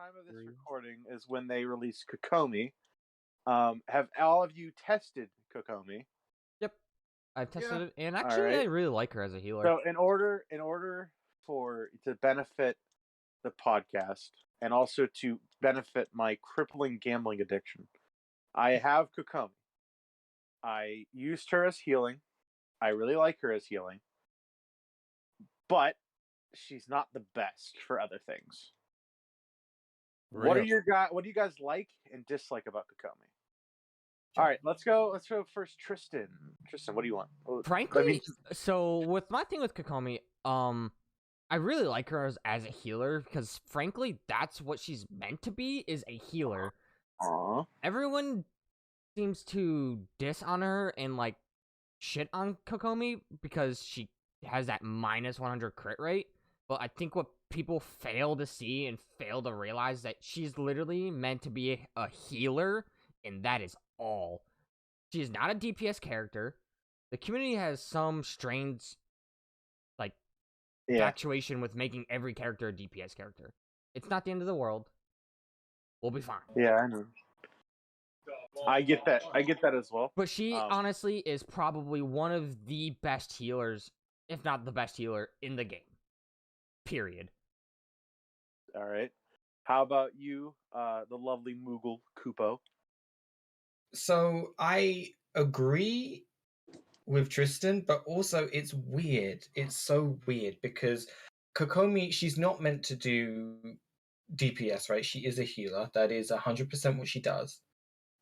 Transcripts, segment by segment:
time of this recording is when they release Kokomi. Have all of you tested Kokomi? Yep, I've tested it, and actually, right. I really like her as a healer. So, in order for to benefit the podcast and also to benefit my crippling gambling addiction, I have Kokomi. I used her as healing. I really like her as healing, but she's not the best for other things. What do you guys like and dislike about Kokomi? All right, let's go first. Tristan, what do you want? Frankly, so with my thing with Kokomi, I really like her as a healer because, frankly, that's what she's meant to be, is a healer. Everyone seems to diss on her and, like, shit on Kokomi because she has that minus 100 crit rate. But I think what people fail to see and fail to realize that she's literally meant to be a healer, and that is all. She is not a DPS character. The community has some strange, like, infatuation with making every character a DPS character. It's not the end of the world. We'll be fine. Yeah, I know. I get that as well. But she honestly is probably one of the best healers, if not the best healer in the game. Period. All right. How about you, the lovely Moogle Kupo? So I agree with Tristan, but also it's weird. It's so weird because Kokomi, she's not meant to do DPS, right? She is a healer. That is 100% what she does.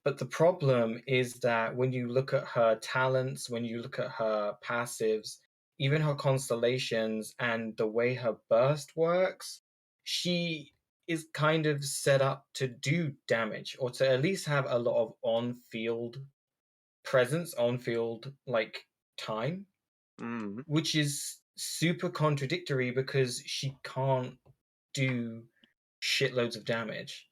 But the problem is that when you look at her talents, when you look at her passives, even her constellations and the way her burst works, she is kind of set up to do damage, or to at least have a lot of on-field presence, on-field like time, which is super contradictory because she can't do shitloads of damage.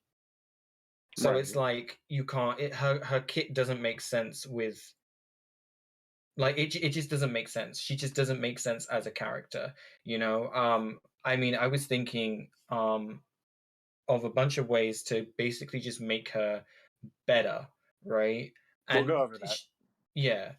So it's like you can't. Her kit doesn't make sense with. Like it just doesn't make sense. She just doesn't make sense as a character, you know. I mean, I was thinking of a bunch of ways to basically just make her better, right? And we'll go over that. Yeah,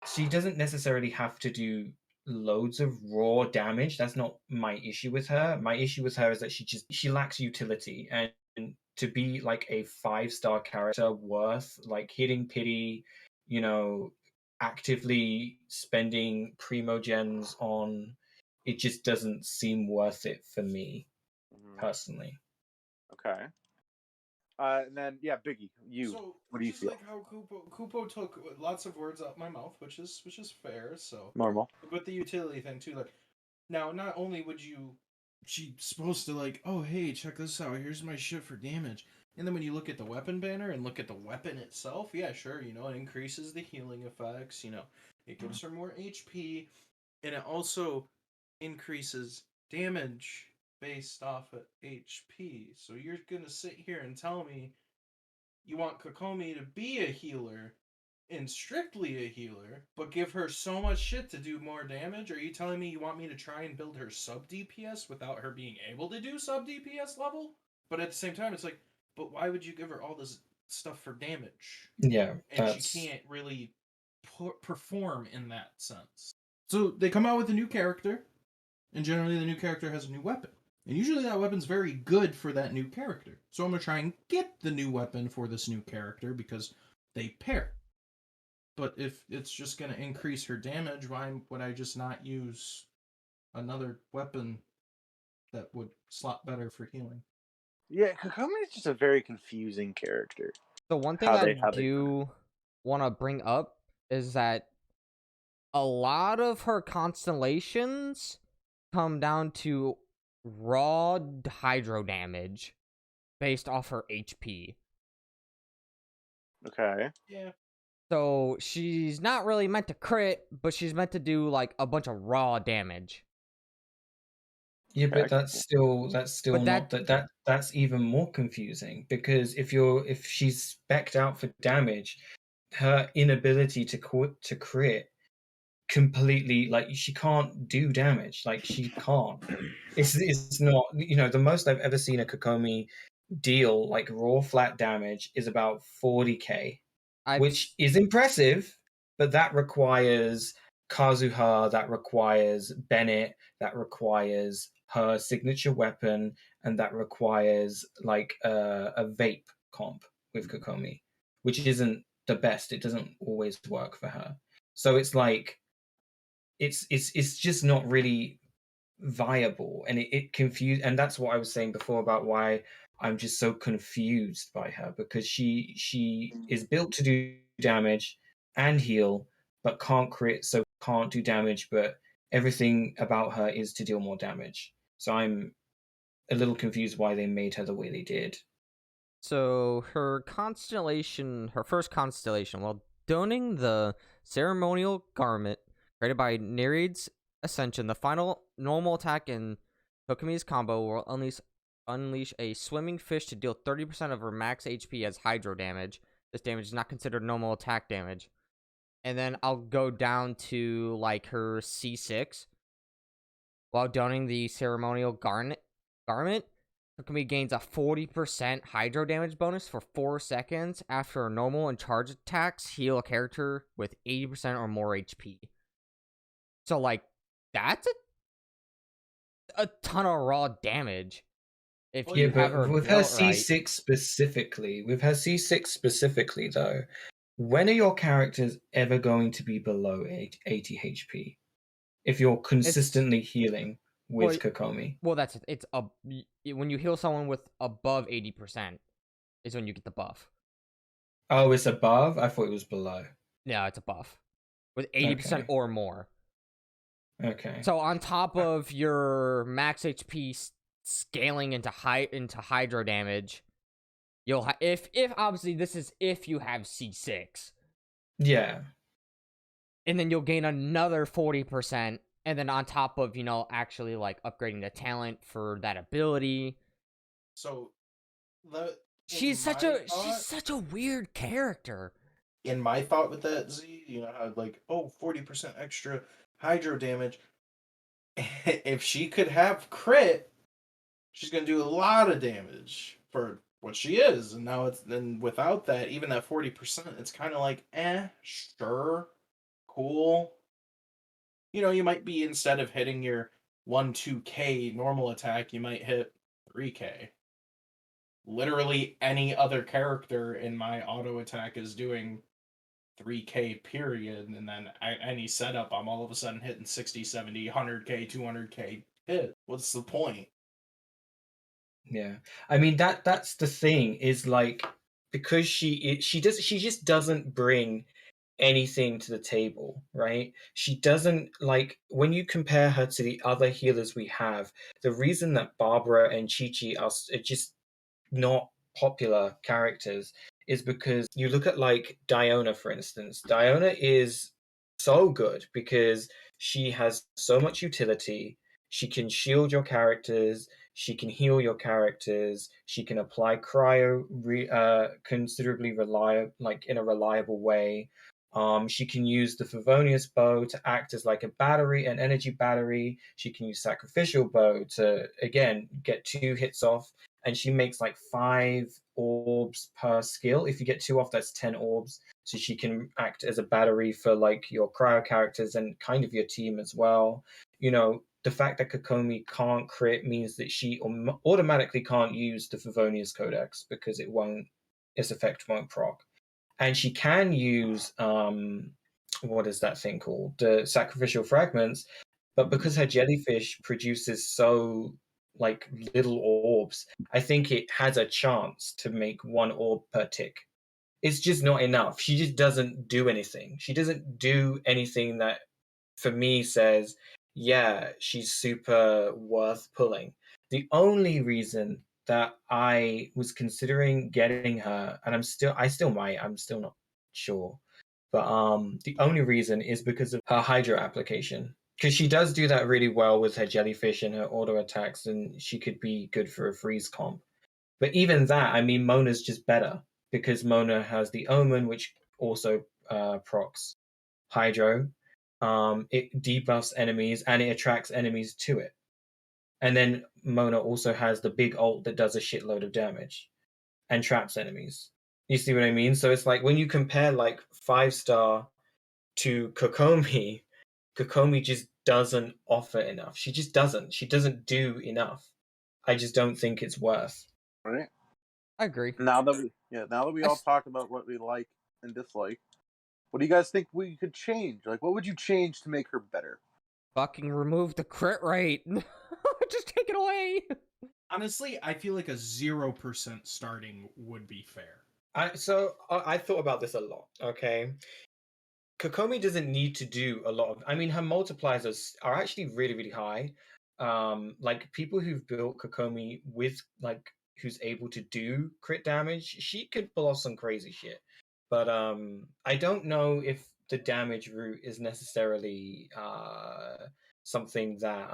she doesn't necessarily have to do loads of raw damage. That's not my issue with her. My issue with her is that she lacks utility, and to be like a 5-star character worth like hitting pity, you know, actively spending primogens on, it just doesn't seem worth it for me personally. Okay. And then Biggie, what do you feel? Like how Kupo took lots of words out my mouth, which is fair. So normal. But the utility thing too, like now, not only would she's supposed to like, oh hey, check this out, here's my shit for damage, and then when you look at the weapon banner and look at the weapon itself, yeah, sure, you know, it increases the healing effects, you know, it gives her more HP, and it also increases damage based off of HP. So you're gonna sit here and tell me you want Kokomi to be a healer and strictly a healer, but give her so much shit to do more damage? Are you telling me you want me to try and build her sub DPS without her being able to do sub DPS level? But at the same time, it's like, but why would you give her all this stuff for damage? Yeah, and she can't really perform in that sense. So they come out with a new character, and generally the new character has a new weapon. And usually that weapon's very good for that new character. So I'm going to try and get the new weapon for this new character because they pair. But if it's just going to increase her damage, why would I just not use another weapon that would slot better for healing? Yeah, Kokomi is just a very confusing character. The one thing I do want to bring up is that a lot of her constellations come down to raw hydro damage based off her HP. Okay. Yeah. So she's not really meant to crit, but she's meant to do like a bunch of raw damage. Yeah, but that's still that's even more confusing, because if she's spec'd out for damage, her inability to crit completely, like, she can't do damage. Like, she can't. It's not, you know, the most I've ever seen a Kokomi deal like raw flat damage is about 40k, I've which is impressive, but that requires Kazuha, that requires Bennett, that requires her signature weapon, and that requires like a vape comp with Kokomi, which isn't the best. It doesn't always work for her. So it's like it's just not really viable, and it confused, and that's what I was saying before about why I'm just so confused by her, because she is built to do damage and heal but can't crit, so can't do damage, but everything about her is to deal more damage. So I'm a little confused why they made her the way they did. So her first constellation, while donning the ceremonial garment created by Nereid's Ascension, the final normal attack in Kokomi's combo will unleash a swimming fish to deal 30% of her max HP as hydro damage. This damage is not considered normal attack damage. And then I'll go down to like her C6. While donning the ceremonial garment, Kokomi gains a 40% hydro damage bonus for 4 seconds after normal and charge attacks heal a character with 80% or more HP. So, like, that's a ton of raw damage. If Yeah, you have but her with her built right. C6 specifically, though, when are your characters ever going to be below 80 HP? If you're consistently healing with Kokomi. Well, that's it. It's when you heal someone with above 80% is when you get the buff. Oh, it's above? I thought it was below. Yeah, it's a buff with 80% or more. Okay. So on top of your max HP scaling into hydro damage, you'll if obviously this is if you have C6. Yeah. And then you'll gain another 40%, and then on top of, actually like upgrading the talent for that ability. So she's such a weird character. In my thought with that, Z, how like 40% extra hydro damage. If she could have crit, she's gonna do a lot of damage for what she is. And now then without that, even that 40%, it's kind of like, sure, cool. You might be, instead of hitting your 1-2k normal attack, you might hit 3k. Literally any other character in my auto attack is doing 3k period, and then any setup I'm all of a sudden hitting 60, 70, 100k, 200k hit. What's the point? Yeah. I mean that's the thing, is like, because she just doesn't bring anything to the table, right? She doesn't, like, when you compare her to the other healers we have, the reason that Barbara and Chi-Chi are just not popular characters is because you look at like Diona, for instance. Diona is so good because she has so much utility. She can shield your characters, she can heal your characters, she can apply cryo considerably like in a reliable way. She can use the Favonius bow to act as like a battery, an energy battery. She can use sacrificial bow to again get 2 hits off, and she makes like 5 orbs per skill. If you get 2 off, that's 10 orbs. So she can act as a battery for like your cryo characters and kind of your team as well. The fact that Kokomi can't crit means that she automatically can't use the Favonius Codex because its effect won't proc. And she can use what is that thing called? The sacrificial fragments, but because her jellyfish produces so like little orbs, I think it has a chance to make 1 orb per tick. It's just not enough. She just doesn't do anything. She doesn't do anything that, for me, says, yeah, she's super worth pulling. The only reason that I was considering getting her, and I still might, I'm still not sure, but the only reason is because of her Hydro application. Because she does do that really well with her jellyfish and her auto attacks, and she could be good for a freeze comp. But even that, I mean, Mona's just better because Mona has the Omen, which also procs Hydro. It debuffs enemies and it attracts enemies to it. And then Mona also has the big ult that does a shitload of damage and traps enemies. You see what I mean? So it's like when you compare like 5-star to Kokomi, Kokomi just doesn't offer enough. She just doesn't. She doesn't do enough. I just don't think it's worth. Right. I agree. Now that we all talked about what we like and dislike, what do you guys think we could change? Like, what would you change to make her better? Fucking remove the crit rate. Just take it away. Honestly, I feel like a 0% starting would be fair. I thought about this a lot. Okay, Kokomi doesn't need to do a lot of. I mean, her multipliers are actually really, really high. Like people who've built Kokomi with like who's able to do crit damage, she could pull off some crazy shit. But I don't know if the damage route is necessarily something that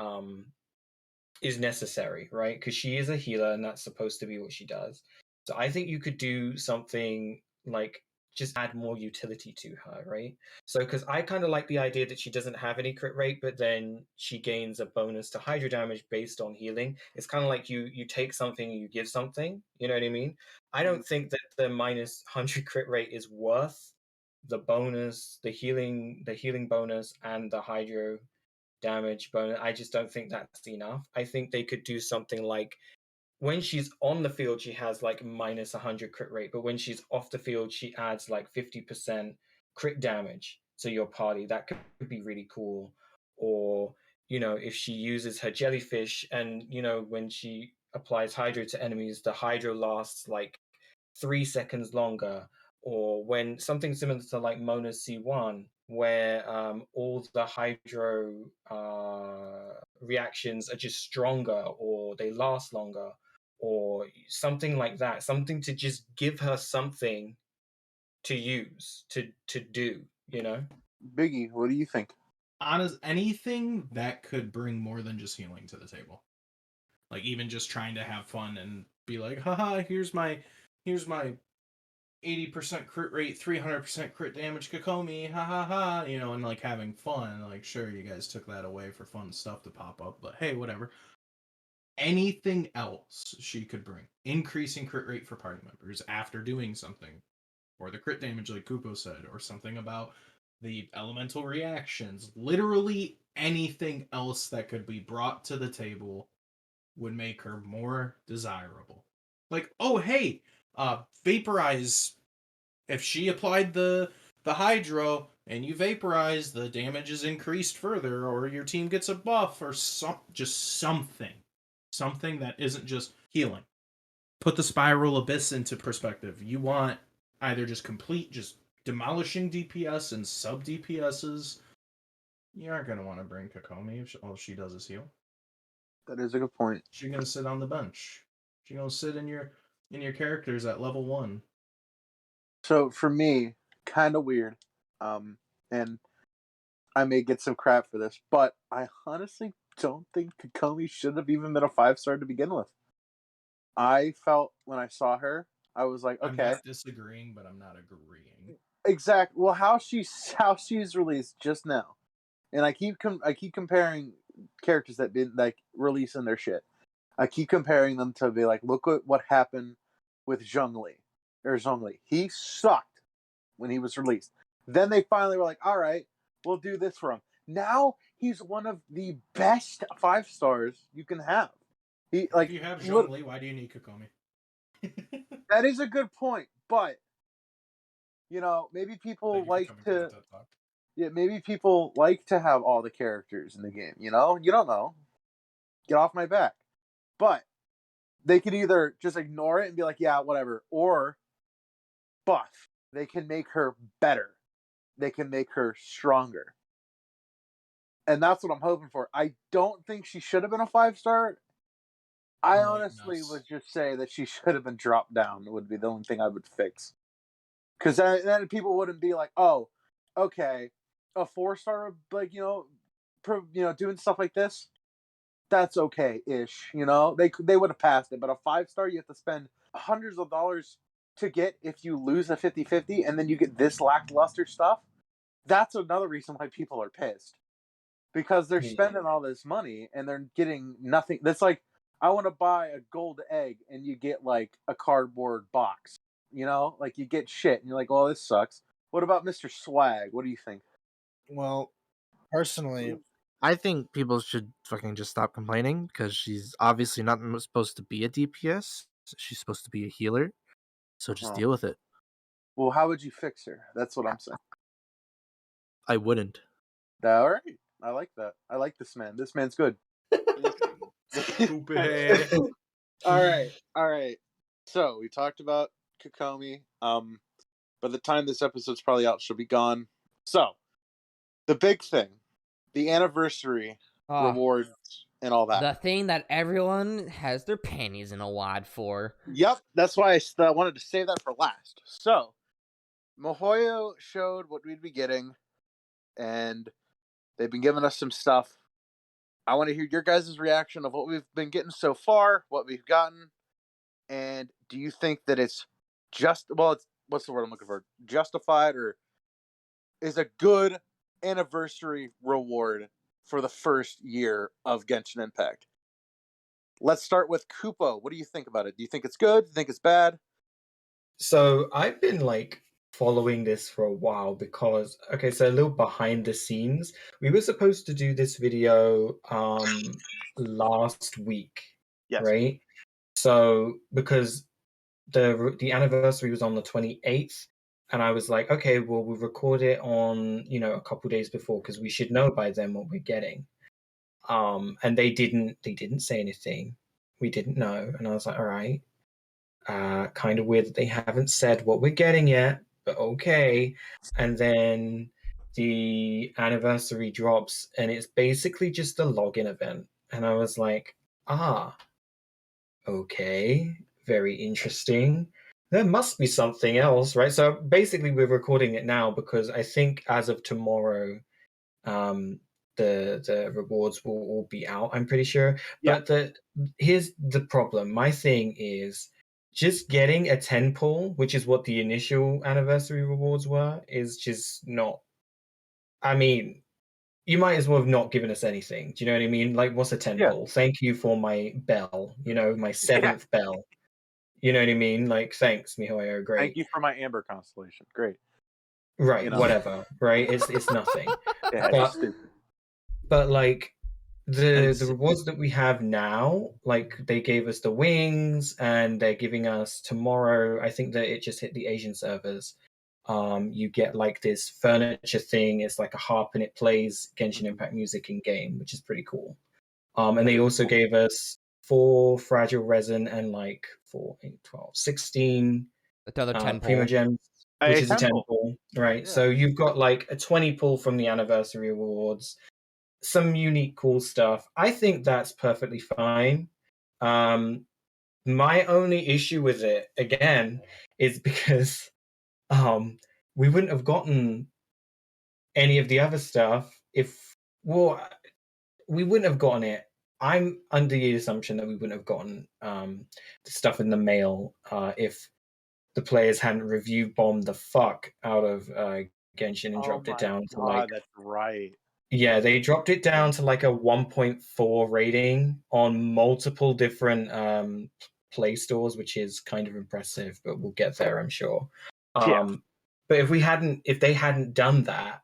is necessary, right? Because she is a healer and that's supposed to be what she does. So I think you could do something like just add more utility to her, right? So because I kind of like the idea that she doesn't have any crit rate, but then she gains a bonus to hydro damage based on healing. It's kind of like you take something and you give something. You know what I mean? I don't think that the minus 100 crit rate is worth the bonus, the healing bonus, and the hydro damage bonus. I just don't think that's enough. I think they could do something like when she's on the field, she has like minus 100 crit rate, but when she's off the field, she adds like 50% crit damage to your party. That could be really cool. Or, if she uses her jellyfish and, when she applies hydro to enemies, the hydro lasts like 3 seconds longer. Or when something similar to like Mona's C1, where all the hydro reactions are just stronger or they last longer or something like that, something to just give her something to use to do. Biggie, what do you think? Anything that could bring more than just healing to the table. Like even just trying to have fun and be like, haha, here's my 80% crit rate, 300% crit damage Kokomi, ha ha ha, and like having fun. Like, sure, you guys took that away for fun stuff to pop up, but hey, whatever. Anything else she could bring, increasing crit rate for party members after doing something, or the crit damage, like Kupo said, or something about the elemental reactions. Literally anything else that could be brought to the table would make her more desirable. Like, oh hey, vaporize. If she applied the hydro and you vaporize, the damage is increased further, or your team gets a buff, or just something that isn't just healing. Put the spiral abyss into perspective. You want either just demolishing DPS and sub DPSs. You aren't gonna want to bring Kokomi if all she does is heal. That is a good point. She's gonna sit on the bench. She's gonna sit in your characters at level 1. So for me, kind of weird, and I may get some crap for this, but I honestly don't think Kokomi should have even been a 5-star to begin with. I felt when I saw her, I was like, okay, I'm not disagreeing, but I'm not agreeing. Exactly. Well, how she's released just now, and I keep comparing characters that been like releasing their shit. I keep comparing them to be like, look at what happened with Zhongli. He sucked when he was released. Then they finally were like, all right, we'll do this for him. Now he's one of the best 5-stars you can have. If you have Zhongli, why do you need Kokomi? That is a good point, but maybe people like to. Yeah, maybe people like to have all the characters in the game. You don't know. Get off my back. But they can either just ignore it and be like, yeah, whatever, or buff. They can make her better. They can make her stronger. And that's what I'm hoping for. I don't think she should have been a 5-star. I honestly would just say that she should have been dropped down. Would be the only thing I would fix. Because then people wouldn't be like, oh, okay, a 4-star, like, doing stuff like this, that's okay-ish, They would have passed it, but a 5-star, you have to spend hundreds of dollars to get if you lose a 50-50, and then you get this lackluster stuff. That's another reason why people are pissed. because they're Yeah. spending all this money and they're getting nothing. That's like, I want to buy a gold egg and you get like a cardboard box. You know, like you get shit and you're like, oh, this sucks. What about Mr. Swag? What do you think? Well, personally, I think people should fucking just stop complaining because she's obviously not supposed to be a DPS. She's supposed to be a healer. So just deal with it. Well, how would you fix her? That's what I'm saying. I wouldn't. All right. I like that. I like this man. This man's good. Stupid. All right. So we talked about Kokomi. By the time this episode's probably out, she'll be gone. So the big thing, the anniversary rewards and all that. The thing that everyone has their panties in a wad for. Yep, that's why I wanted to save that for last. So Mihoyo showed what we'd be getting, and they've been giving us some stuff. I want to hear your guys' reaction of what we've been getting so far, what we've gotten, and do you think that it's what's the word I'm looking for? Justified, or is a good anniversary reward for the first year of Genshin Impact? Let's start with Kupo. What do you think about it? Do you think it's good? Do you think it's bad? So I've been like following this for a while because so a little behind the scenes. We were supposed to do this video last week. Yes. Right? So because the anniversary was on the 28th, and I was like, okay, well, we'll record it on, a couple days before because we should know by then what we're getting. And they didn't say anything. We didn't know, and I was like, all right. Kind of weird that they haven't said what we're getting yet, but okay. And then the anniversary drops, and it's basically just a login event. And I was like, okay, very interesting. There must be something else, right? So basically, we're recording it now because I think as of tomorrow, the rewards will all be out. I'm pretty sure. Yeah. But here's the problem. My thing is just getting a 10 pull, which is what the initial anniversary rewards were, is just not. I mean, you might as well have not given us anything. Do you know what I mean? Like, what's a 10 pull? Thank you for my bell, my 7th bell. You know what I mean? Like, thanks, Mihoyo, great. Thank you for my Amber constellation. Great. Right, whatever, right? It's nothing. Yeah, but like, the rewards that we have now, like they gave us the wings, and they're giving us tomorrow. I think that it just hit the Asian servers. You get like this furniture thing. It's like a harp, and it plays Genshin Impact music in game, which is pretty cool. And they also gave us 4 fragile resin and like 4, 8, 12, 16 another 10 Primogems, which is a 10 pull, right? Yeah. So you've got like a 20 pull from the anniversary awards. Some unique cool stuff. I think that's perfectly fine. My only issue with it, again, is because we wouldn't have gotten any of the other stuff we wouldn't have gotten it. I'm under the assumption that we wouldn't have gotten the stuff in the mail if the players hadn't review bombed the fuck out of Genshin and dropped it down to like. That's right. Yeah, they dropped it down to like a 1.4 rating on multiple different Play stores, which is kind of impressive, but we'll get there, I'm sure. But if they hadn't done that,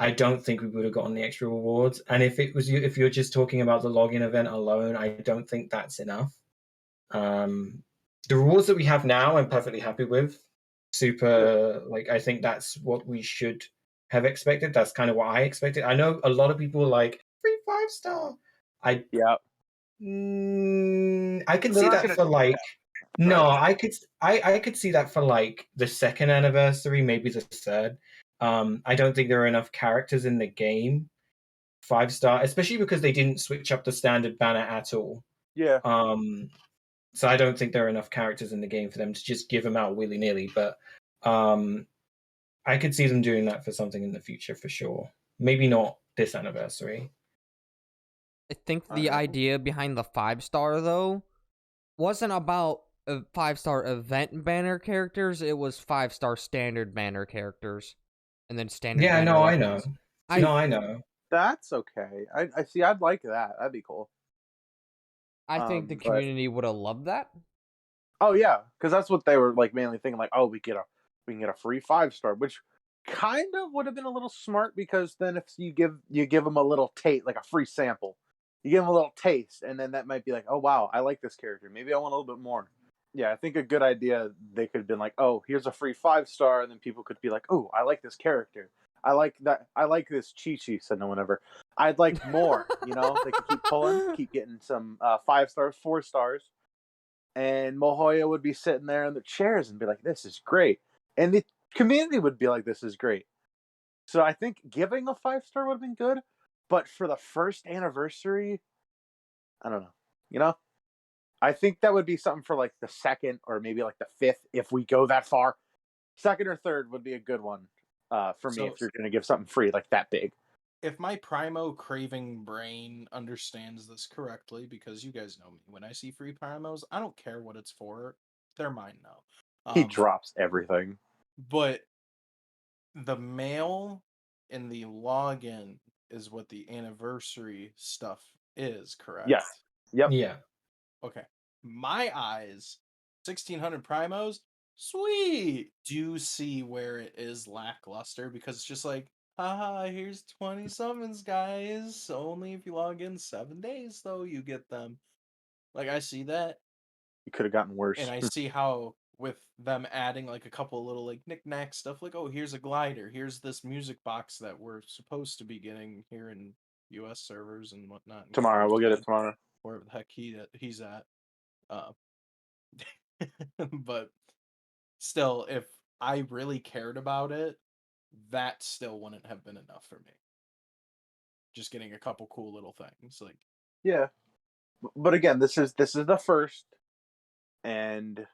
I don't think we would have gotten the extra rewards. And if you're just talking about the login event alone, I don't think that's enough. The rewards that we have now, I'm perfectly happy with. Super, like, I think that's what we should have expected. That's kind of what I expected. I know a lot of people are like, free 5-star. I could see that for like I could see that for like the 2nd anniversary, maybe the 3rd. I don't think there are enough characters in the game 5-star, especially because they didn't switch up the standard banner at all. Yeah. So I don't think there are enough characters in the game for them to just give them out willy-nilly, but I could see them doing that for something in the future for sure. Maybe not this anniversary. I think the idea behind the 5-star though wasn't about 5-star event banner characters. It was 5-star standard banner characters, and then standard. Yeah, banner no, weapons. I know. I know. That's okay. I see. I'd like that. That'd be cool. I think the But community would have loved that. oh yeah, because that's what they were like mainly thinking. Like, oh, we can get a free 5-star, which kind of would have been a little smart because then if you give them a little taste, like a free sample, you give them a little taste, and then that might be like, oh wow, I like this character. Maybe I want a little bit more. Yeah, I think a good idea. They could have been like, oh, here's a free 5-star, and then people could be like, oh, I like this character. I like that. I like this Chi-Chi, said no one ever. I'd like more. They could keep pulling, keep getting some 5 stars, 4 stars, and Mohoya would be sitting there in the chairs and be like, "This is great," and the community would be like, "This is great." So I think giving a 5-star would have been good, but for the first anniversary, I don't know. I think that would be something for like the second or maybe like the 5th if we go that far. Second or third would be a good one for me if you're going to give something free like that big. If my Primo craving brain understands this correctly, because you guys know me, when I see free Primos, I don't care what it's for. They're mine now. He drops everything. But the mail and the login is what the anniversary stuff is, correct? Yes. Yep. Yeah. Okay. My eyes, 1600 Primos, sweet. Do see where it is lackluster because it's just like, haha, here's 20 summons, guys. Only if you log in 7 days, though, you get them. Like, I see that. It could have gotten worse. And I see how with them adding like a couple little like knick-knack stuff, like, oh, here's a glider, here's this music box that we're supposed to be getting here in US servers and whatnot. Tomorrow, we'll get it tomorrow. Wherever the heck he's at. But still, if I really cared about it, that still wouldn't have been enough for me. Just getting a couple cool little things, like yeah. But again, this is the first, and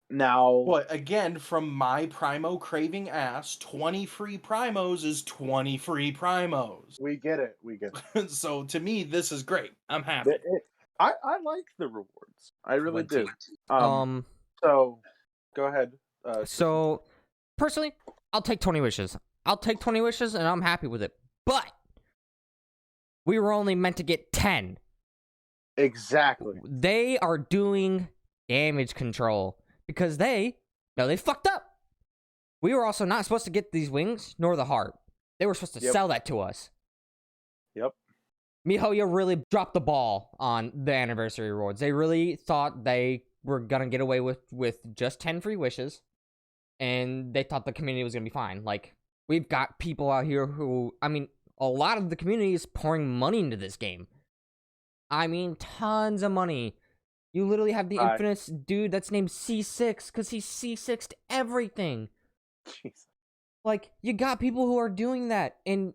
now. But again, from my Primo craving ass, 20 free Primos is 20 free Primos. We get it. So to me, this is great. I'm happy. I like the rewards. I really do. So go ahead. So personally, I'll take 20 wishes. And I'm happy with it. But we were only meant to get 10. Exactly. They are doing damage control because they fucked up. We were also not supposed to get these wings nor the heart. They were supposed to sell that to us. Yep. miHoYo really dropped the ball on the anniversary rewards. They really thought they were gonna get away with just 10 free wishes, and they thought the community was gonna be fine. Like, we've got people out here who, I mean, a lot of the community is pouring money into this game. I mean, tons of money. You literally have the infamous dude that's named C6 because he's C6'd everything. Jeez. Like, you got people who are doing that, and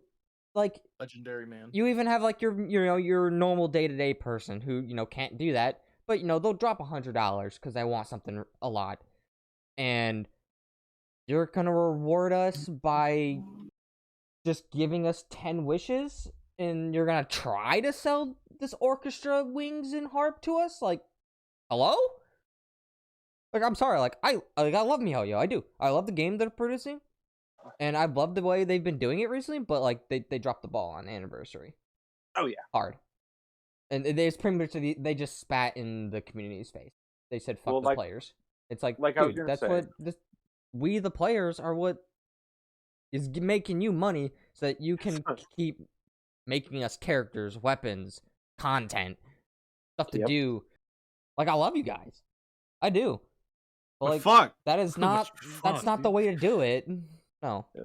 like, legendary man. You even have like your normal day-to-day person who can't do that, but they'll drop $100 because they want something a lot, and you're gonna reward us by just giving us 10 wishes, and you're gonna try to sell this orchestra wings and harp to us? Like, hello? Like, I'm sorry, like I love miHoYo, I do. I love the game they're producing, and I love the way they've been doing it recently, but like they dropped the ball on anniversary. Oh yeah, hard. And it's pretty much they just spat in the community's face. They said fuck the players. It's like dude, that's what we the players are what is making you money so that you can keep making us characters, weapons, content, stuff to do. Like, I love you guys. I do. But like, fuck. That is not that's not the way to do it. No. Yeah.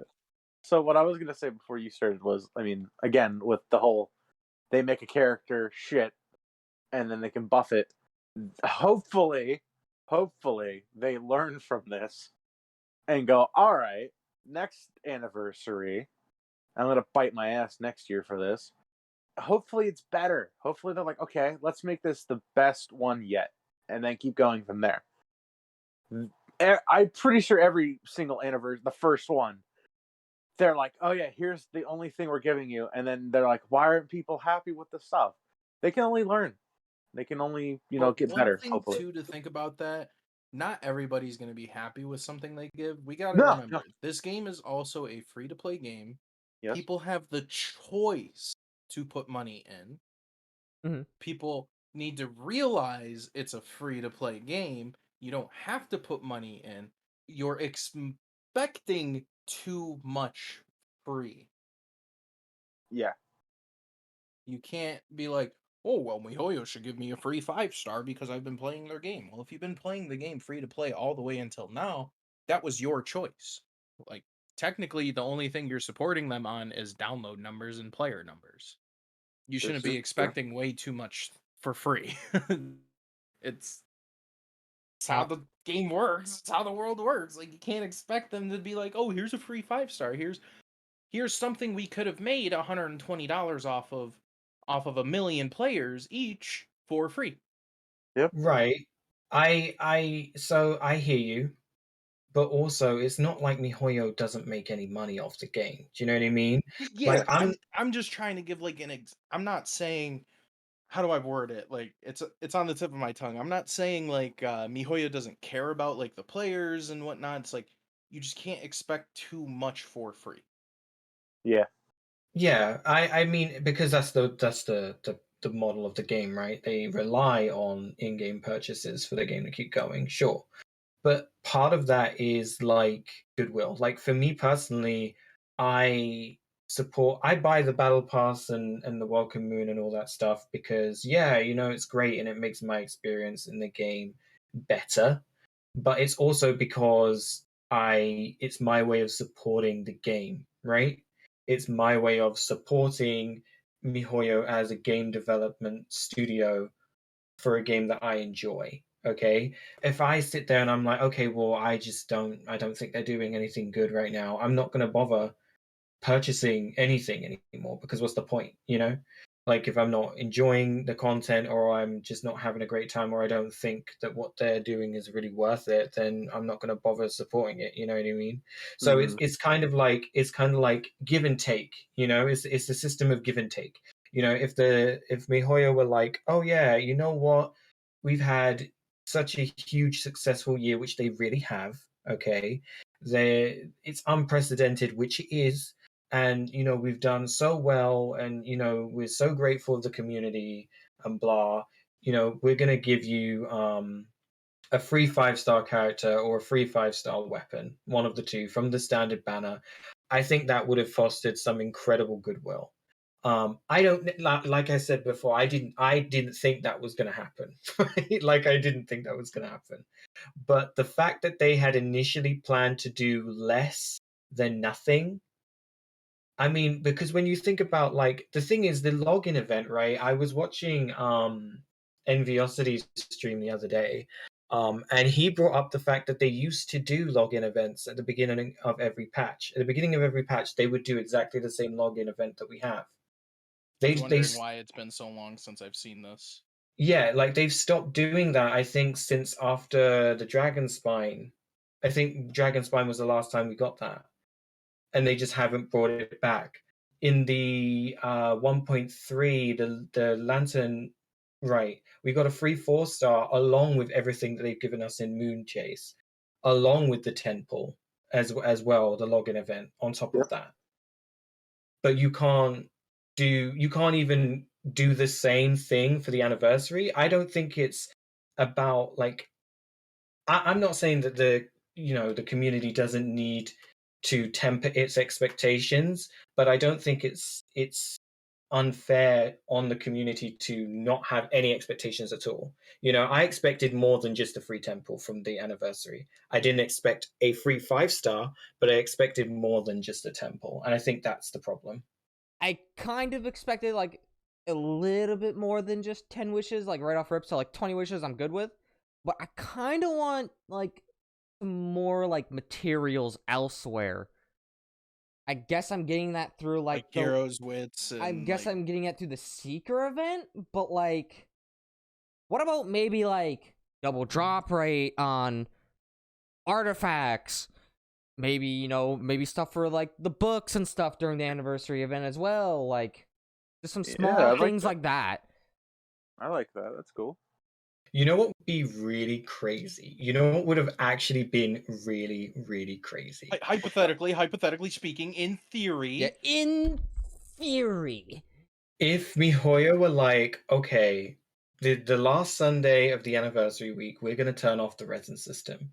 So what I was gonna say before you started was, I mean, again, with the whole they make a character shit and then they can buff it. Hopefully they learn from this and go, all right, next anniversary, I'm gonna bite my ass next year for this. Hopefully it's better. Hopefully they're like, okay, let's make this the best one yet, and then keep going from there. I'm pretty sure every single anniversary, the first one, they're like, oh yeah, here's the only thing we're giving you. And then they're like, why aren't people happy with the stuff? They can only learn. They can only, get better, hopefully. One thing, too, to think about that, not everybody's going to be happy with something they give. We got to remember, this game is also a free-to-play game. Yes. People have the choice to put money in. Mhm. People need to realize it's a free-to-play game. You don't have to put money in. You're expecting too much free. Yeah. You can't be like, oh, well, MiHoYo should give me a free 5-star because I've been playing their game. Well, if you've been playing the game free to play all the way until now, that was your choice. Like, technically, the only thing you're supporting them on is download numbers and player numbers. You shouldn't be expecting way too much for free. It's how the game works. It's how the world works. Like, you can't expect them to be like, oh, here's a free 5-star. Here's something we could have made $120 off of 1 million players each for free. Yep. Right. So I hear you, but also it's not like MiHoYo doesn't make any money off the game. Do you know what I mean? Yeah, Like I'm just trying to give like I'm not saying, how do I word it? Like it's on the tip of my tongue. I'm not saying like MiHoYo doesn't care about like the players and whatnot. It's like you just can't expect too much for free. Yeah. Yeah, I mean because that's the model of the game, right? They rely on in-game purchases for the game to keep going, sure. But part of that is like goodwill. Like for me personally, I I buy the battle pass and the welcome moon and all that stuff because yeah, it's great and it makes my experience in the game better. But it's also because it's my way of supporting the game, right? It's my way of supporting MiHoYo as a game development studio for a game that I enjoy. Okay. If I sit there and I'm like, okay, well, I don't think they're doing anything good right now. I'm not going to bother purchasing anything anymore because what's the point, Like if I'm not enjoying the content or I'm just not having a great time or I don't think that what they're doing is really worth it, then I'm not going to bother supporting it, you know what I mean? So it's kind of like give and take, it's the system of give and take. If MiHoYo were like, "Oh yeah, you know what? We've had such a huge successful year," which they really have, okay? It's unprecedented, which it is, and we've done so well, and we're so grateful of the community and blah. We're going to give you a free 5-star character or a free 5-star weapon, one of the two from the standard banner. I think that would have fostered some incredible goodwill. I don't, like I said before, I didn't think that was going to happen. Like I didn't think that was going to happen, but the fact that they had initially planned to do less than nothing. I mean, because when you think about like the thing is the login event, right? I was watching Enviosity's stream the other day, and he brought up the fact that they used to do login events at the beginning of every patch. At the beginning of every patch, they would do exactly the same login event that we have. I was wondering why it's been so long since I've seen this. Yeah, like they've stopped doing that, I think, since after the Dragon Spine. I think Dragon Spine was the last time we got that. And they just haven't brought it back. In the 1.3, the Lantern, right, we got a free 4-star along with everything that they've given us in Moon Chase, along with the temple as well, the login event on top of that. But you can't even do the same thing for the anniversary. I don't think it's about like I'm not saying that the community doesn't need to temper its expectations, but I don't think it's unfair on the community to not have any expectations at all. I expected more than just a free temple from the anniversary. I didn't expect a free 5-star, but I expected more than just a temple, and I think that's the problem. I kind of expected like a little bit more than just 10 wishes, like right off rip. So like 20 wishes I'm good with, but I kind of want like some more like materials elsewhere. I guess I'm getting that through like heroes wits. And, I guess I'm getting it through the Seeker event, but like, what about maybe like double drop rate on artifacts? Maybe maybe stuff for like the books and stuff during the anniversary event as well. Like, just some small things like that. I like that. That's cool. You know what would be really crazy? You know what would have actually been really, really crazy? Hypothetically speaking, in theory. Yeah, in theory. If MiHoYo were like, okay, the last Sunday of the anniversary week, we're going to turn off the resin system.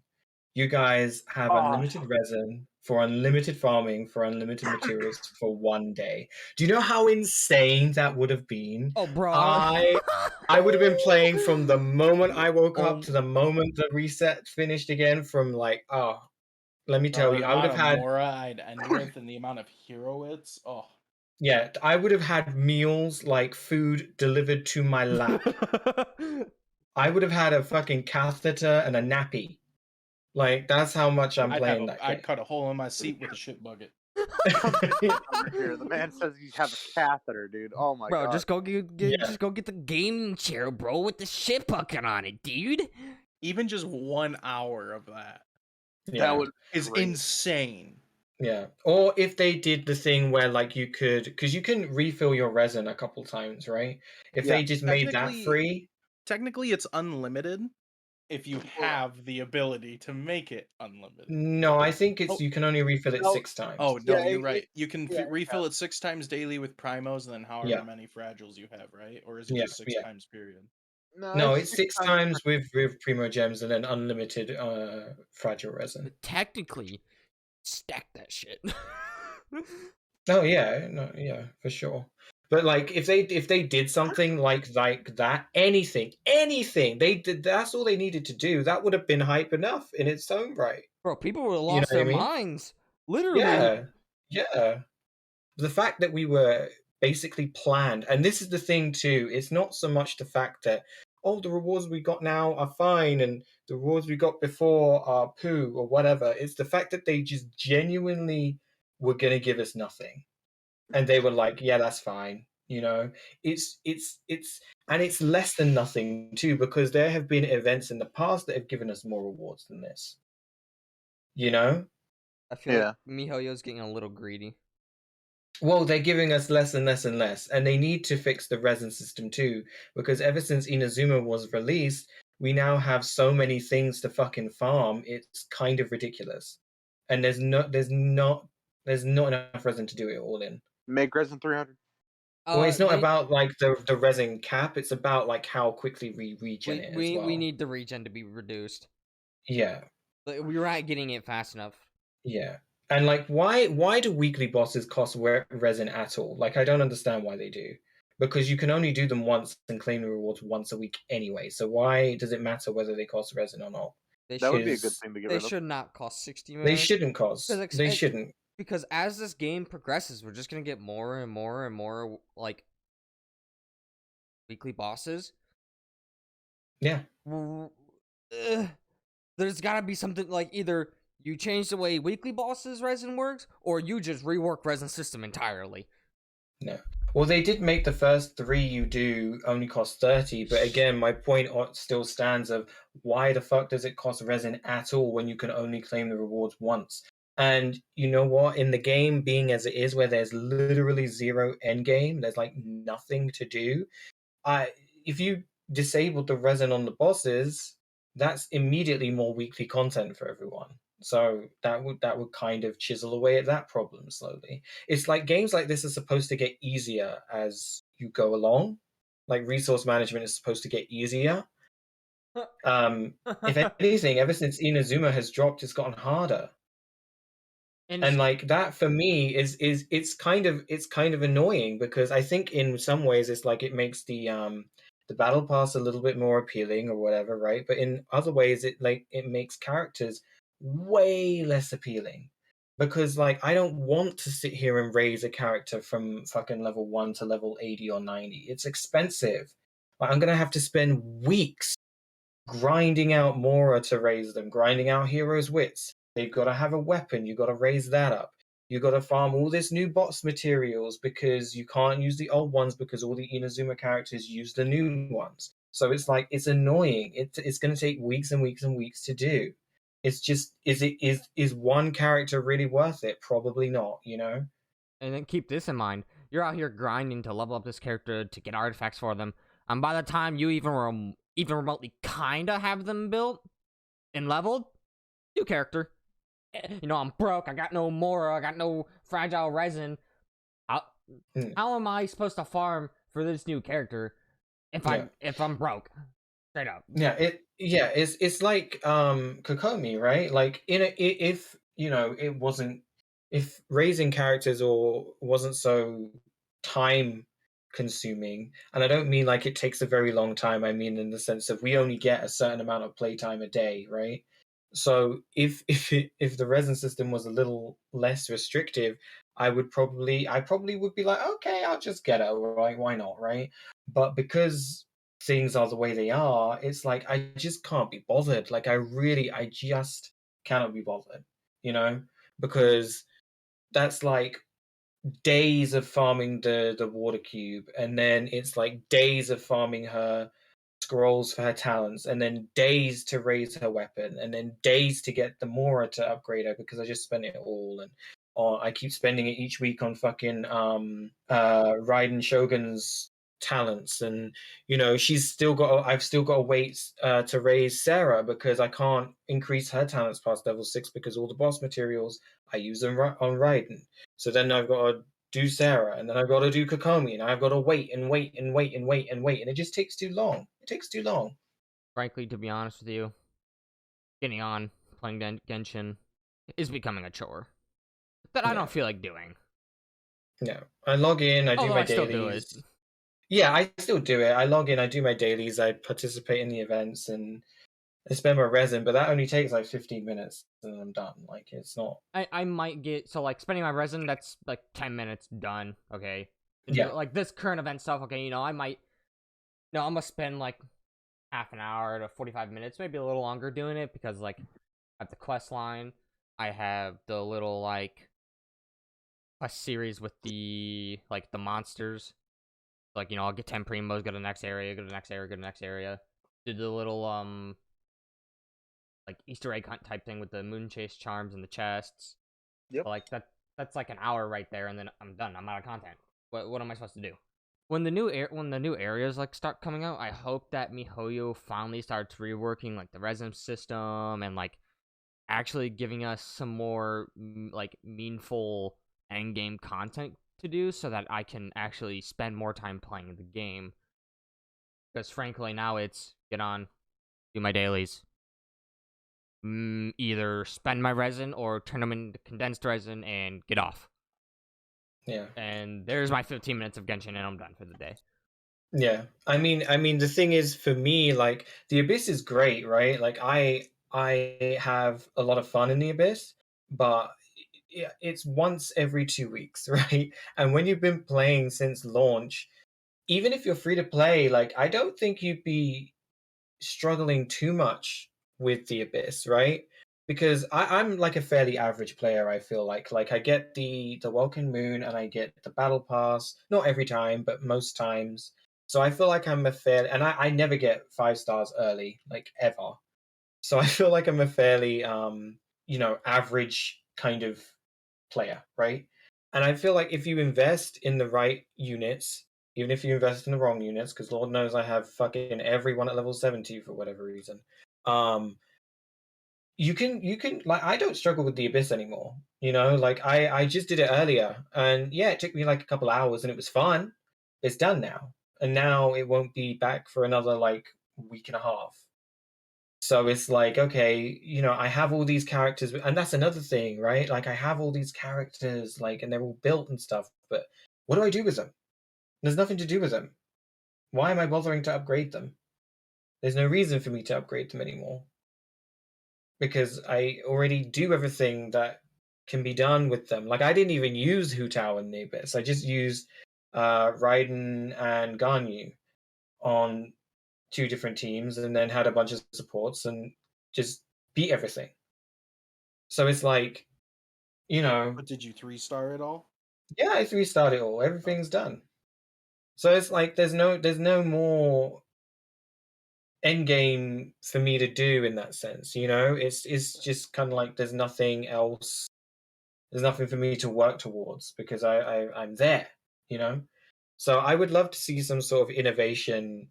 You guys have unlimited resin for unlimited farming for unlimited materials for one day. Do you know how insane that would have been? Oh, bro. I would have been playing from the moment I woke up to the moment the reset finished again. From like, let me tell you, I would have had Mora I'd end with and the amount of heroids. Oh. Yeah, I would have had meals like food delivered to my lap. I would have had a fucking catheter and a nappy. Like, that's how much I'm playing that game. I'd cut a hole in my seat with a shit bucket. Here, the man says you have a catheter, dude. Oh my god. Bro, just go get the gaming chair, bro, with the shit bucket on it, dude. Even just 1 hour of that. Yeah. Is insane. Yeah. Or if they did the thing where like you could, because you can refill your resin a couple times, right? If they just made that free. Technically it's unlimited if you have the ability to make it unlimited. No, I think it's you can only refill it 6 times. Oh, no, you're right. You can refill it 6 times daily with primos and then however many fragiles you have, right? Or is it just 6 times period? No, it's 6 times with primo gems and then unlimited fragile resin. Technically, stack that shit. Oh yeah, no, yeah, for sure. But like, if they did something like that, anything, they did. That's all they needed to do. That would have been hype enough in its own right. Bro, people would have lost their minds, literally. Yeah. The fact that we were basically planned, and this is the thing too. It's not so much the fact that the rewards we got now are fine, and the rewards we got before are poo or whatever. It's the fact that they just genuinely were gonna give us nothing. And they were like, yeah, that's fine. You know, it's and it's less than nothing too, because there have been events in the past that have given us more rewards than this. You know? I feel like MiHoYo's getting a little greedy. Well, they're giving us less and less and less, and they need to fix the resin system too, because ever since Inazuma was released, we now have so many things to fucking farm. It's kind of ridiculous, and there's not enough resin to do it all in. Make resin 300. Well, it's not about like the resin cap. It's about like how quickly we regen it. We need the regen to be reduced. Yeah, we're not getting it fast enough. Yeah. And like, why do weekly bosses cost resin at all? Like, I don't understand why they do. Because you can only do them once and claim the rewards once a week anyway. So why does it matter whether they cost resin or not? That would be a good thing to get rid of. They should not cost 60 They shouldn't cost. They shouldn't. Because as this game progresses, we're just going to get more and more and more, like, weekly bosses. Yeah. There's got to be something, like, either you change the way weekly bosses resin works, or you just rework resin system entirely. No. Well, they did make the first 3 you do only cost 30, but again, my point still stands of why the fuck does it cost resin at all when you can only claim the rewards once? And you know what? In the game being as it is, where there's literally 0 end game, there's like nothing to do. If you disabled the resin on the bosses, that's immediately more weekly content for everyone. So that would kind of chisel away at that problem slowly. It's like games like this are supposed to get easier as you go along. Like resource management is supposed to get easier. If anything, ever since Inazuma has dropped, it's gotten harder. And like that for me is it's kind of annoying, because I think in some ways it's like it makes the battle pass a little bit more appealing or whatever, right? But in other ways it makes characters way less appealing, because like I don't want to sit here and raise a character from fucking level 1 to level 80 or 90. It's expensive. Like, I'm gonna have to spend weeks grinding out Mora to raise them, grinding out heroes' wits. They've got to have a weapon. You've got to raise that up. You've got to farm all this new bots materials because you can't use the old ones because all the Inazuma characters use the new ones. So it's like, it's annoying. It's going to take weeks and weeks and weeks to do. It's just, is one character really worth it? Probably not, you know? And then keep this in mind. You're out here grinding to level up this character to get artifacts for them. And by the time you even remotely kinda have them built and leveled, new character. I'm broke. I got no Mora. I got no fragile resin. How, how am I supposed to farm for this new character if I'm broke? Straight up. It's like Kokomi, right? Like if it wasn't, if raising characters or wasn't so time consuming, and I don't mean like it takes a very long time, I mean in the sense of we only get a certain amount of playtime a day, right? So if the resin system was a little less restrictive, I probably would be like, okay, I'll just get it, right? Why not, right? But because things are the way they are, it's like I just can't be bothered. Like I just cannot be bothered, because that's like days of farming the water cube, and then it's like days of farming her scrolls for her talents, and then days to raise her weapon, and then days to get the Mora to upgrade her because I just spent it all, and I keep spending it each week on fucking Raiden Shogun's talents, and I've still got to wait to raise Sarah because I can't increase her talents past level 6 because all the boss materials I use them on Raiden. So then I've got to do Sarah, and then I've got to do Kokomi, and I've got to wait and wait and wait and wait and wait, and it just takes too long. It takes too long. Frankly, to be honest with you, getting on playing Genshin is becoming a chore that I don't feel like doing. No, I log in, I do my dailies. Still do it. Yeah, I still do it. I log in, I do my dailies, I participate in the events, and I spend my resin, but that only takes like 15 minutes, and I'm done. Like, it's not. I might get spending my resin. That's like 10 minutes done. Okay. Yeah. Like this current event stuff. Okay, I might. No, I'm gonna spend like half an hour to 45 minutes, maybe a little longer doing it because like I have the quest line, I have the little like quest series with the monsters. Like I'll get 10 primos, go to the next area, go to the next area, go to the next area. Do the little like Easter egg hunt type thing with the moon chase charms and the chests. Yep. But, like that's like an hour right there, and then I'm done. I'm out of content. What am I supposed to do? When the new areas like start coming out, I hope that MiHoYo finally starts reworking like the resin system and like actually giving us some more like meaningful end game content to do, so that I can actually spend more time playing the game. Because frankly, now it's get on, do my dailies, either spend my resin or turn them into condensed resin and get off. Yeah. And there's my 15 minutes of Genshin, and I'm done for the day. Yeah. I mean, the thing is, for me, like, the Abyss is great, right? Like, I have a lot of fun in the Abyss, but it's once every 2 weeks, right? And when you've been playing since launch, even if you're free to play, like, I don't think you'd be struggling too much with the Abyss, right? Because I'm like a fairly average player. I feel like I get the Welkin Moon and I get the Battle Pass, not every time, but most times. So I feel like I'm a fair, and I never get 5 stars early, like ever. So I feel like I'm a fairly average kind of player, right? And I feel like if you invest in the right units, even if you invest in the wrong units, because Lord knows I have fucking everyone at level 70 for whatever reason, you can like, I don't struggle with the Abyss anymore. Like I just did it earlier, and yeah, it took me like a couple hours, and it was fun. It's done now, and now it won't be back for another like week and a half. So it's like, okay, I have all these characters, and that's another thing, right? Like I have all these characters, like, and they're all built and stuff, but what do I do with them? There's nothing to do with them. Why am I bothering to upgrade them? There's no reason for me to upgrade them anymore. Because I already do everything that can be done with them. Like, I didn't even use Hu Tao in the Abyss. I just used Raiden and Ganyu on 2 different teams, and then had a bunch of supports and just beat everything. So it's like, But did you 3-star it all? Yeah, I 3-starred it all. Everything's done. So it's like there's no more end game for me to do in that sense. It's just kind of like there's nothing else. There's nothing for me to work towards because I'm there. So I would love to see some sort of innovation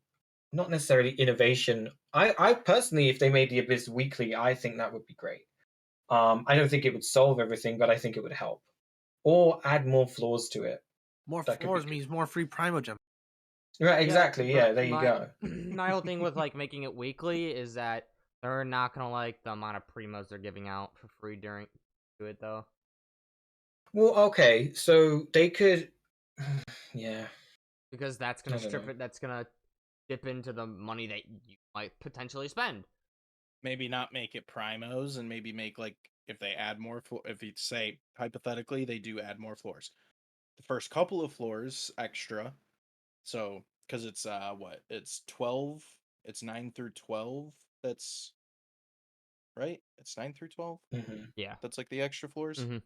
not necessarily innovation. I personally, if they made the Abyss weekly, I think that would be great. I don't think it would solve everything, but I think it would help, or add more floors to it. More That could be floors good. means more free Primo Gem. Right, exactly. Yeah, there you my, go. My whole thing with like making it weekly is that they're not gonna like the amount of primos they're giving out for free during it though. Well, okay, so they could, yeah, because that's I gonna don't strip know. it. That's gonna dip into the money that you might potentially spend. Maybe not make it primos, and maybe make like if they add more. If you say hypothetically they do add more floors, the first couple of floors extra. So because it's what it's 12, it's 9 through 12. That's right. It's 9 through 12. Mm-hmm. Yeah. That's like the extra floors. Mm-hmm.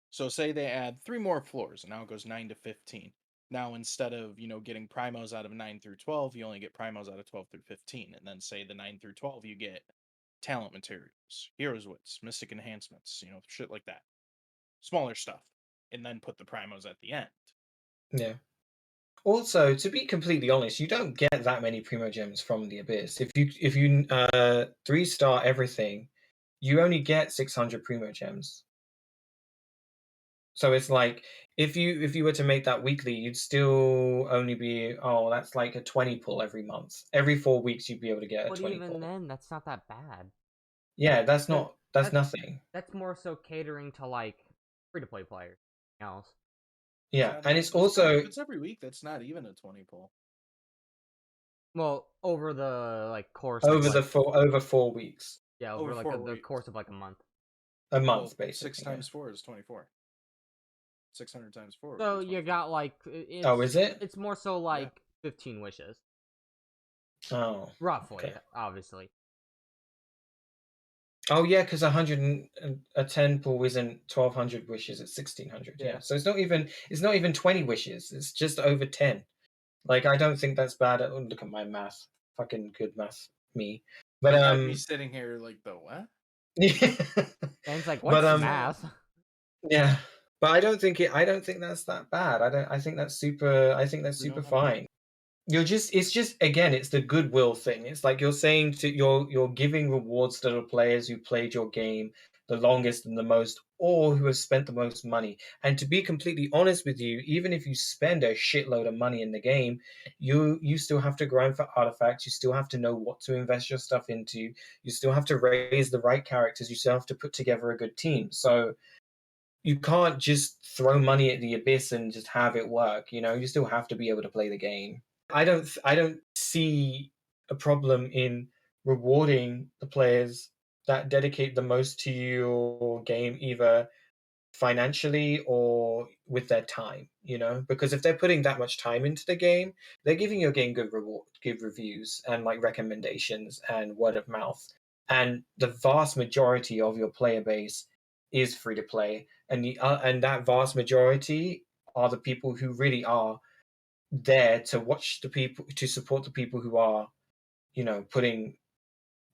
So say they add 3 more floors, and now it goes 9 to 15. Now instead of getting primos out of 9 through 12, you only get primos out of 12 through 15, and then say the 9 through 12 you get talent materials, heroes wits, mystic enhancements, shit like that, smaller stuff, and then put the primos at the end. Yeah. Also, to be completely honest, you don't get that many Primo Gems from the Abyss. If you 3-star everything, you only get 600 Primo Gems. So it's like if you were to make that weekly, you'd still only be that's like a 20 pull every month. Every 4 weeks you'd be able to get a But 20 even pull. then, that's not that bad. Yeah, that's that's nothing. That's more so catering to like free to play players. Else. Yeah, and it's also if it's every week, that's not even a 20 pull. Well, over the like course over of, like, over 4 weeks. Yeah, over like 4 the weeks. course of like a month. A month, Well, basically. 6 times 4 is 24. 600 times 4. So you got like is it? It's more so like 15 wishes. Oh, roughly, okay. Obviously. Oh yeah, because 110 pull isn't 1200 wishes; it's 1600. Yeah, so it's not even 20 wishes. It's just over 10. Like I don't think that's bad. Look at my math, fucking good math, me. But I'd be sitting here like the what? And it's like, what's math? Yeah, but I don't think that's that bad. I think that's super fine. It's just again, it's the goodwill thing. It's like you're saying you're giving rewards to the players who played your game the longest and the most, or who have spent the most money. And to be completely honest with you, even if you spend a shitload of money in the game, you still have to grind for artifacts. You still have to know what to invest your stuff into. You still have to raise the right characters. You still have to put together a good team. So you can't just throw money at the Abyss and just have it work. You still have to be able to play the game. I don't see a problem in rewarding the players that dedicate the most to your game, either financially or with their time, because if they're putting that much time into the game, they're giving your game good reviews and like recommendations and word of mouth. And the vast majority of your player base is free to play, and that vast majority are the people who really are there to watch the people, to support the people who are putting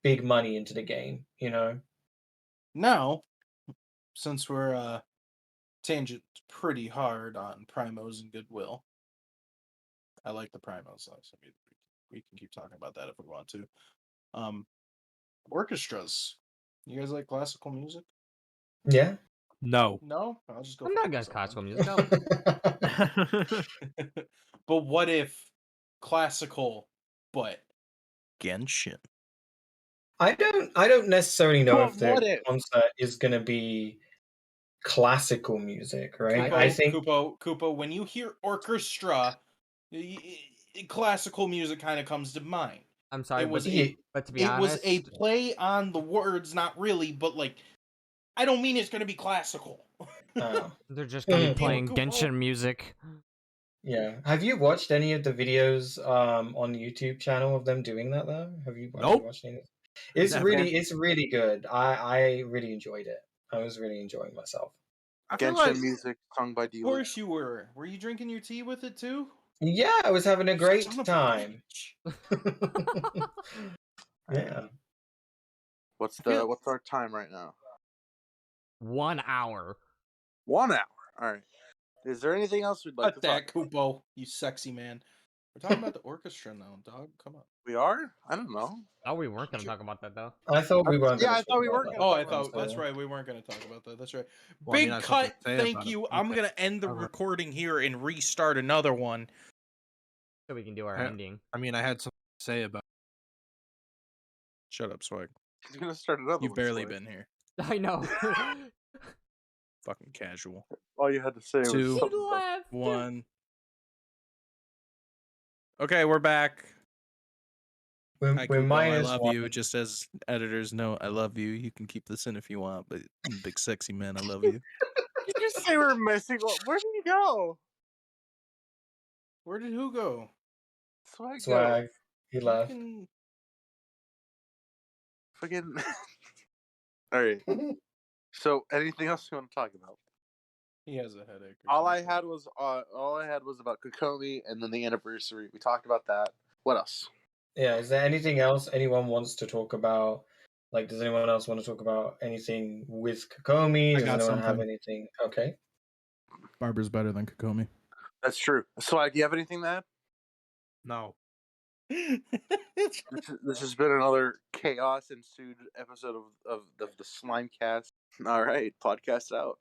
big money into the game. Now, since we're tangent pretty hard on primos and goodwill, I like the primos, so we can keep talking about that if we want to. Orchestras, you guys like classical music? Yeah. No. I'll just go. I'm not against classical music. No. But what if classical, but Genshin? I don't necessarily know if What the if? concert is going to be classical music, right? I think Kupo, when you hear orchestra, classical music kind of comes to mind. I'm sorry, but to be honest, was a play on the words, not really, but like, I don't mean it's going to be classical. They're just going to be playing Genshin music. Yeah. Have you watched any of the videos on the YouTube channel of them doing that though? Have you Nope. watched any? It's really good. I really enjoyed it. I was really enjoying myself. Genshin music sung by D. Of course you were. Were you drinking your tea with it too? Yeah, I was having a great time. Yeah. What's our time right now? 1 hour. 1 hour. All right. Is there anything else we'd like to talk about? Kupo, you sexy man. We're talking about the orchestra now, dog. Come on. We are? I don't know. Oh, we weren't gonna talk about that though. I thought we weren't. Yeah, gonna I thought we talk were about gonna that. Oh, I talk about thought that. that's right. We weren't going to talk about that. That's right. Well, I mean, Big I have something cut. to say Thank about it. you. I'm Okay. going to end the Okay. recording here and restart another one. So we can do our I- ending. I mean, I had something to say about. Shut up, Swag. He's gonna start another You've one. barely Swag. been here. I know. Fucking casual. All you had to say Two. was He something about left. One. Okay, we're back. We're, Hi, we're Kuko, I minus love one. you. Just as editors know, I love you. You can keep this in if you want, but big sexy man, I love you. Did you say we're missing? Where did he go? Where did who go? Swag. Swag. He left. Fucking- Fucking. All right. So, anything else you want to talk about? He has a headache. or All I something. had was about Kokomi and then the anniversary. We talked about that. What else? Yeah, is there anything else anyone wants to talk about? Like, does anyone else want to talk about anything with Kokomi? I Does got anyone have something. anything? Okay. Barbara's better than Kokomi. That's true. Swag, do you have anything to add? No. This has been another chaos ensued episode of the SlimeCast. All right, podcast out.